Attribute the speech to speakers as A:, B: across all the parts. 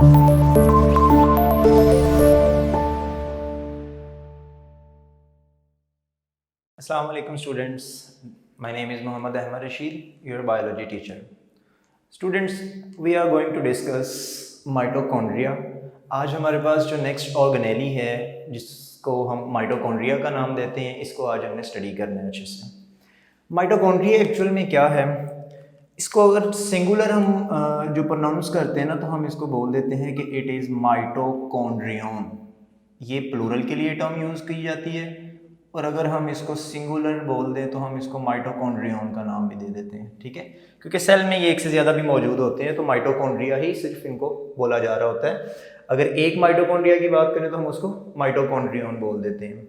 A: Assalamu alaikum students. My name is Muhammad Ahmad Rashid, your biology teacher. Students, we are going to discuss mitochondria. आज हमारे पास जो next organelle है जिसको हम mitochondria का नाम देते हैं, इसको आज हमने स्टडी करना है अच्छे से। माइटोकॉन्ड्रिया एक्चुअल में क्या है, इसको अगर सिंगुलर हम जो प्रोनाउंस करते हैं ना, तो हम इसको बोल देते हैं कि इट इज़ माइटोकॉन्ड्रियन। ये प्लूरल के लिए टर्म यूज़ की जाती है, और अगर हम इसको सिंगुलर बोल दें तो हम इसको माइटोकॉन्ड्रियन का नाम भी दे देते हैं, ठीक है। क्योंकि सेल में ये एक से ज़्यादा भी मौजूद होते हैं, तो माइटोकॉन्ड्रिया ही सिर्फ इनको बोला जा रहा होता है। अगर एक माइटोकॉन्ड्रिया की बात करें तो हम उसको माइटोकॉन्ड्रियन बोल देते हैं।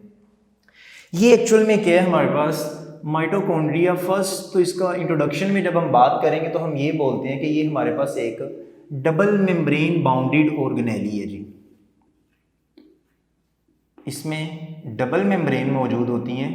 A: ये एक्चुअल में क्या है हमारे पास माइटोकॉन्ड्रिया। फर्स्ट तो इसका इंट्रोडक्शन में जब हम बात करेंगे तो हम ये बोलते हैं कि ये हमारे पास एक डबल मेम्ब्रेन बाउंडेड ऑर्गेनेली है जी। इसमें डबल मेम्ब्रेन मौजूद होती हैं।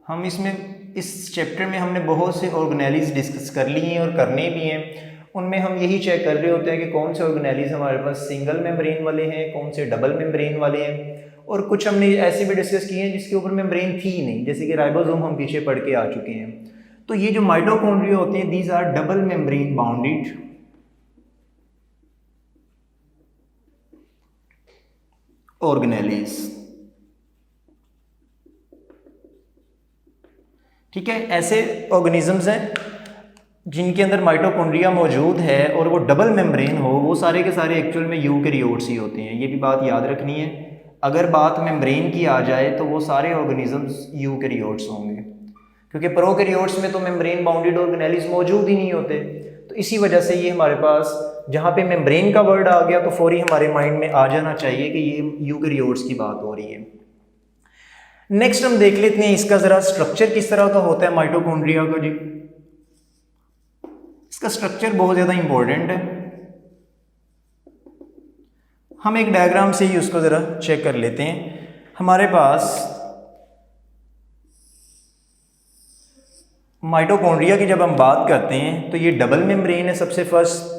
A: हम इस चैप्टर में हमने बहुत से ऑर्गेनेलीज डिस्कस कर ली हैं और करने भी हैं। उनमें हम यही चेक कर रहे होते हैं कि कौन से ऑर्गेनेलीज हमारे पास सिंगल मेम्ब्रेन वाले हैं, कौन से डबल मेम्ब्रेन वाले हैं, और कुछ हमने ऐसे भी डिस्कस किए हैं जिसके ऊपर मेम्ब्रेन थी ही नहीं, जैसे कि राइबोसोम हम पीछे पढ़ के आ चुके हैं। तो ये जो माइटोकॉन्ड्रिया होते हैं, these are double membrane bounded organelles, ठीक है। ऐसे ऑर्गेनिजम्स हैं जिनके अंदर माइटोकॉन्ड्रिया मौजूद है और वो डबल मेम्ब्रेन हो, वो सारे के सारे एक्चुअल में यूकैरियोट्स ही होते हैं। ये भी बात याद रखनी है। अगर बात मेम्ब्रेन की आ जाए तो वो सारे ऑर्गेनिजम्स यूकैरियोट्स होंगे, क्योंकि प्रोकैरियोट्स में तो मेम्ब्रेन बाउंडेड ऑर्गेनेलीज मौजूद ही नहीं होते। तो इसी वजह से ये हमारे पास जहाँ पे मेम्ब्रेन का वर्ड आ गया तो फौरी हमारे माइंड में आ जाना चाहिए कि ये यूकैरियोट्स की बात हो रही है। नेक्स्ट हम देख लेते हैं इसका ज़रा स्ट्रक्चर किस तरह का होता है माइटोकॉन्ड्रिया का जी। इसका स्ट्रक्चर बहुत ज़्यादा इंपॉर्टेंट है। हम एक डायग्राम से ही उसको ज़रा चेक कर लेते हैं। हमारे पास माइटोकॉन्ड्रिया की जब हम बात करते हैं तो ये डबल मेम्ब्रेन है। सबसे फर्स्ट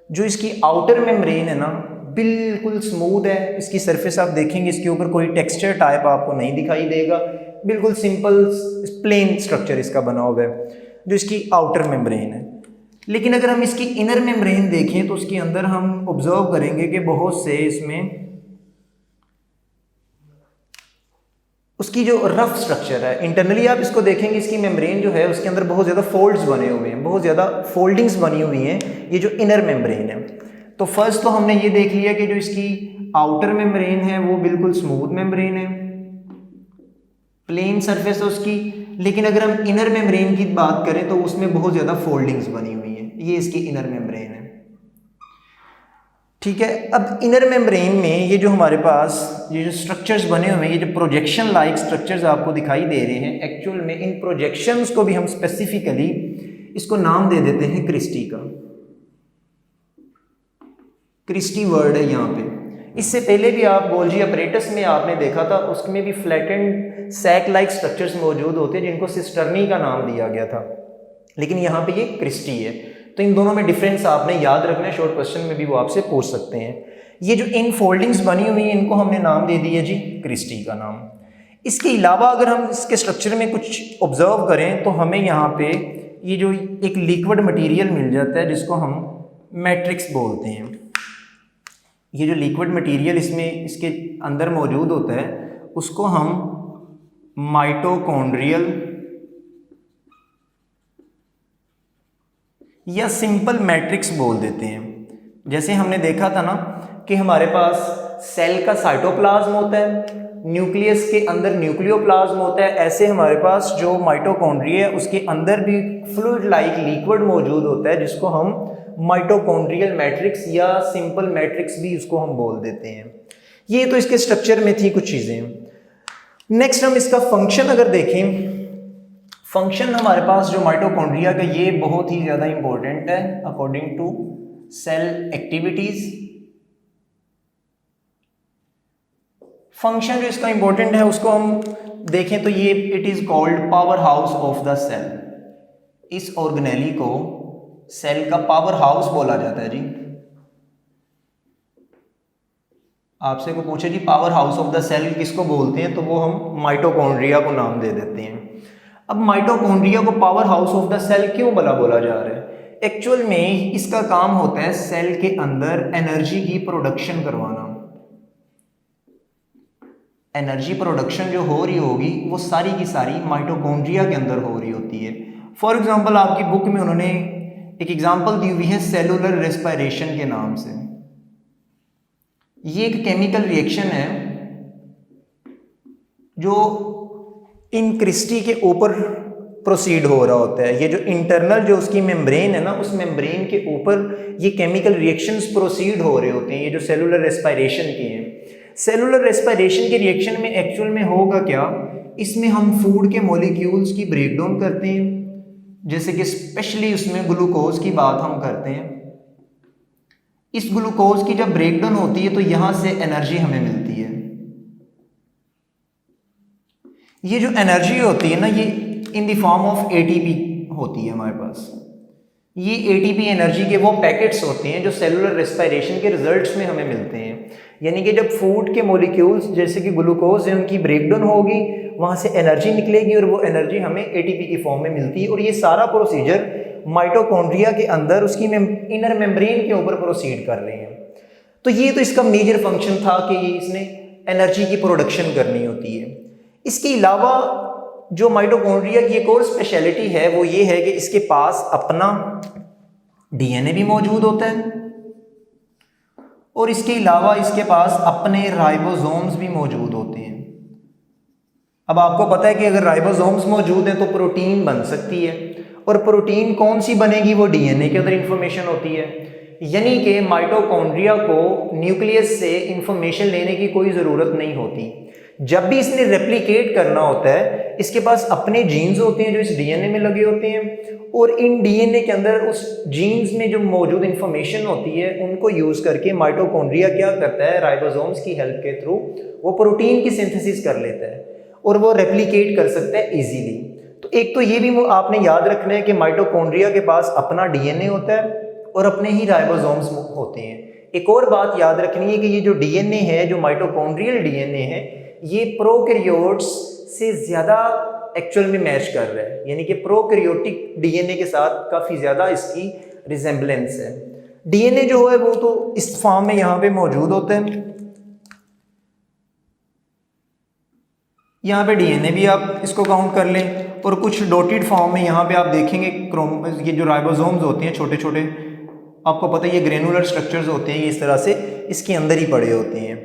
A: जो इसकी आउटर मेम्ब्रेन है ना, बिल्कुल स्मूथ है। इसकी सरफेस आप देखेंगे, इसके ऊपर कोई टेक्सचर टाइप आपको नहीं दिखाई देगा। बिल्कुल सिंपल प्लेन स्ट्रक्चर इसका बना हुआ है जो इसकी आउटर मेम्ब्रेन है। लेकिन अगर हम इसकी इनर मेम्ब्रेन देखें तो उसके अंदर हम ऑब्जर्व करेंगे कि बहुत से इसमें उसकी जो रफ स्ट्रक्चर है, इंटरनली आप इसको देखेंगे, इसकी मेम्ब्रेन जो है उसके अंदर बहुत ज़्यादा फोल्ड्स बने हुए हैं, बहुत ज़्यादा फोल्डिंग्स बनी हुई हैं, ये जो इनर मेम्ब्रेन है। तो फर्स्ट तो हमने ये देख लिया कि जो इसकी आउटर मेम्ब्रेन है वो बिल्कुल स्मूथ मेम्ब्रेन है, प्लेन सरफेस है उसकी। लेकिन अगर हम इनर मेम्ब्रेन की बात करें तो उसमें बहुत ज़्यादा फोल्डिंग्स बनी हुई हैं। ये इसकी इनर मेम्ब्रेन है, ठीक है। अब इनर मेम्ब्रेन में ये जो हमारे पास ये जो स्ट्रक्चर्स बने हुए हैं, ये जो प्रोजेक्शन लाइक स्ट्रक्चर्स आपको दिखाई दे रहे हैं, एक्चुअल में इन प्रोजेक्शंस को भी हम स्पेसिफिकली इसको नाम दे देते हैं क्रिस्टी का। क्रिस्टी वर्ड है यहाँ पे। इससे पहले भी आप गोल्जी अपरेटस में आपने देखा था, उसमें भी फ्लैटेंड सैक लाइक स्ट्रक्चर्स मौजूद होते हैं जिनको सिस्टर्नी का नाम दिया गया था, लेकिन यहाँ पे ये क्रिस्टी है। तो इन दोनों में डिफरेंस आपने याद रखना है, शॉर्ट क्वेश्चन में भी वो आपसे पूछ सकते हैं। ये जो इन फोल्डिंग्स बनी हुई हैं इनको हमने नाम दे दिया जी क्रिस्टी का नाम। इसके अलावा अगर हम इसके स्ट्रक्चर में कुछ ऑब्जर्व करें तो हमें यहाँ पे ये जो एक लिक्विड मटेरियल मिल जाता है जिसको हम मैट्रिक्स बोलते हैं। ये जो लिक्विड मटेरियल इसमें इसके अंदर मौजूद होता है उसको हम माइटोकॉन्ड्रियल या सिंपल मैट्रिक्स बोल देते हैं। जैसे हमने देखा था ना कि हमारे पास सेल का साइटोप्लाज्म होता है, न्यूक्लियस के अंदर न्यूक्लियोप्लाज्म होता है, ऐसे हमारे पास जो माइटोकॉन्ड्रिया है उसके अंदर भी फ्लूइड लाइक लिक्विड मौजूद होता है जिसको हम माइटोकॉन्ड्रियल मैट्रिक्स या सिंपल मैट्रिक्स भी उसको हम बोल देते हैं। ये तो इसके स्ट्रक्चर में थी कुछ चीज़ें। नेक्स्ट हम इसका फंक्शन अगर देखें, फंक्शन हमारे पास जो माइटोकॉन्ड्रिया का ये बहुत ही ज़्यादा इंपॉर्टेंट है according to cell activities. Function जो इसका इंपॉर्टेंट है उसको हम देखें तो ये it is called power house of the cell. इस ऑर्गेनेली को सेल का पावर हाउस बोला जाता है जी। आपसे को पूछे जी power house of the cell किसको बोलते हैं, तो वो हम माइटोकॉन्ड्रिया को नाम दे देते हैं। अब माइटोकॉन्ड्रिया को power house of the cell क्यों बोला जा रहा है? एक्चुअल में इसका काम होता है सेल के अंदर एनर्जी की प्रोडक्शन करवाना। एनर्जी प्रोडक्शन जो हो रही होगी वो सारी की सारी माइटोकॉन्ड्रिया के अंदर हो रही होती है। फॉर एग्जांपल आपकी बुक में उन्होंने एक एग्जांपल दी हुई है सेलुलर रेस्पिरेशन के नाम से। ये एक केमिकल रिएक्शन है जो इन क्रिस्टी के ऊपर प्रोसीड हो रहा होता है। ये जो इंटरनल जो उसकी मेम्ब्रेन है ना, उस मेम्ब्रेन के ऊपर ये केमिकल रिएक्शंस प्रोसीड हो रहे होते हैं, ये जो सेलुलर रेस्पिरेशन के हैं। सेलुलर रेस्पिरेशन के रिएक्शन में एक्चुअल में होगा क्या, इसमें हम फूड के मॉलिक्यूल्स की ब्रेकडाउन करते हैं, जैसे कि स्पेशली उसमें ग्लूकोज की बात हम करते हैं। इस ग्लूकोज की जब ब्रेकडाउन होती है तो यहां से एनर्जी हमें मिलती है। ये जो एनर्जी होती है ना, ये in the form of ATP होती है हमारे पास। ये एटीपी एनर्जी के वो पैकेट्स होते हैं जो सेलुलर रेस्पिरेशन के रिजल्ट्स में हमें मिलते हैं। यानी कि जब फूड के मॉलिक्यूल्स जैसे कि ग्लूकोज है उनकी ब्रेकडाउन होगी, वहाँ से एनर्जी निकलेगी और वो एनर्जी हमें एटीपी की फॉर्म में मिलती है। और ये सारा प्रोसीजर माइटोकॉन्ड्रिया के अंदर उसकी इनर मेम्ब्रेन के ऊपर प्रोसीड कर रहे हैं। तो ये तो इसका मेजर फंक्शन था कि इसने एनर्जी की प्रोडक्शन करनी होती है। इसके अलावा जो माइटोकॉन्ड्रिया की एक और स्पेशलिटी है वो ये है कि इसके पास अपना डीएनए भी मौजूद होता है और इसके अलावा इसके पास अपने राइबोसोम्स भी मौजूद होते हैं। अब आपको पता है कि अगर राइबोसोम्स मौजूद हैं तो प्रोटीन बन सकती है, और प्रोटीन कौन सी बनेगी, वो डीएनए के अंदर इंफॉर्मेशन होती है। यानी कि माइटोकॉन्ड्रिया को न्यूक्लियस से इंफॉर्मेशन लेने की कोई ज़रूरत नहीं होती। जब भी इसने रेप्लिकेट करना होता है, इसके पास अपने जीन्स होते हैं जो इस डीएनए में लगे होते हैं, और इन डीएनए के अंदर उस जीन्स में जो मौजूद इंफॉर्मेशन होती है उनको यूज़ करके माइटोकॉन्ड्रिया क्या करता है, राइबोसोम्स की हेल्प के थ्रू वो प्रोटीन की सिंथेसिस कर लेता है और वो रेप्लिकेट कर सकता है ईजीली। तो एक तो ये भी आपने याद रखना है कि माइटोकॉन्ड्रिया के पास अपना डीएनए होता है और अपने ही राइबोसोम्स होते हैं। एक और बात याद रखनी है कि ये जो डीएनए है, जो माइटोकॉन्ड्रियल डीएनए है, ये प्रोकैरियोट्स से ज़्यादा एक्चुअल में मैच कर रहा है। यानी कि प्रोकैरियोटिक डीएनए के साथ काफ़ी ज़्यादा इसकी रिजेम्बलेंस है। डीएनए जो है वो तो इस फॉर्म में यहाँ पे मौजूद होते हैं। यहाँ पे डीएनए भी आप इसको काउंट कर लें, और कुछ डॉटेड फॉर्म में यहाँ पे आप देखेंगे ये जो राइबोसोम्स होते हैं छोटे छोटे, आपको पता है ये ग्रेनुलर स्ट्रक्चर्स होते हैं, ये इस तरह से इसके अंदर ही पड़े होते हैं।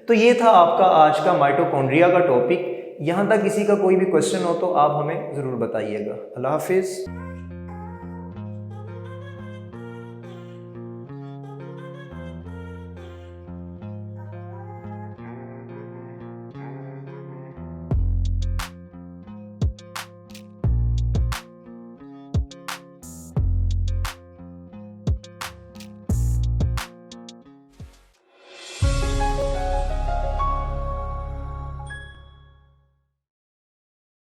A: तो ये था आपका आज का माइटोकॉन्ड्रिया का टॉपिक। यहाँ तक किसी का कोई भी क्वेश्चन हो तो आप हमें ज़रूर बताइएगा। अल्लाह हाफिज़।